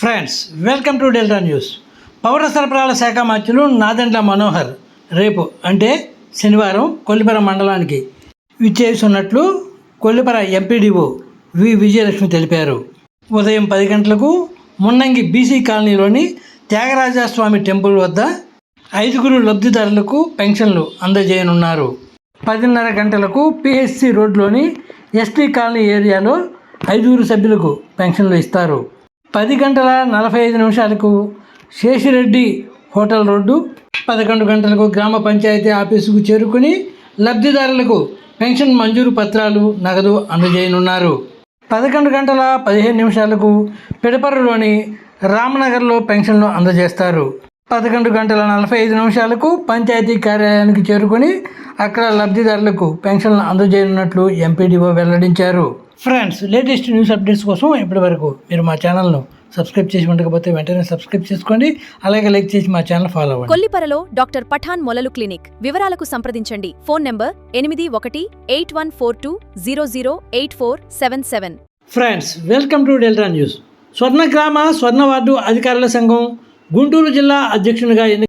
Friends, welcome to Delta news. పౌర సరఫరాల శాఖ మంత్రులు నాదెండ్ల మనోహర్ రేపు అంటే శనివారం కొల్లిపర మండలానికి విచ్చేస్తున్నట్లు కొల్లిపర ఎంపీడీఓ వి విజయలక్ష్మి తెలిపారు. ఉదయం 10 గంటలకు మున్నంగి బీసీ కాలనీలోని త్యాగరాజస్వామి టెంపుల్ వద్ద 5 లబ్ధిదారులకు పెన్షన్లు అందజేయనున్నారు. 10:30 గంటలకు పిహెచ్సి రోడ్లోని ఎస్టీ కాలనీ ఏరియాలో 5 సభ్యులకు పెన్షన్లు ఇస్తారు. 10:45 శేషిరెడ్డి హోటల్ రోడ్డు, 11 గంటలకు గ్రామ పంచాయతీ ఆఫీసుకు చేరుకుని లబ్ధిదారులకు పెన్షన్ మంజూరు పత్రాలు, నగదు అందజేయనున్నారు. 11:15 పిడపర్రులోని రామనగర్లో పెన్షన్లు అందజేస్తారు. 11:45 పంచాయతీ కార్యాలయానికి చేరుకుని అక్కడ లబ్ధిదారులకు పెన్షన్లు అందజేయనున్నట్లు ఎంపీడీఓ వెల్లడించారు. ఫ్రెండ్స్, లేటెస్ట్ న్యూస్ అప్డేట్స్ కోసం ఇప్పటివరకు మీరు మా ఛానల్ను సబ్స్క్రైబ్ చేసి ఉండకపోతే వెంటనే సబ్స్క్రైబ్ చేసుకోండి. అలాగే లైక్ చేసి మా ఛానల్ ఫాలో అవ్వండి. కొల్లిపరలో డాక్టర్ పఠాన్ మొలలు క్లినిక్. వివరాలకు సంప్రదించండి. Phone number 818142008477. Friends, welcome to Delta News. స్వర్ణగ్రామ స్వర్ణ వార్డు అధికారుల సంఘం గుంటూరు జిల్లా అధ్యక్షునిగా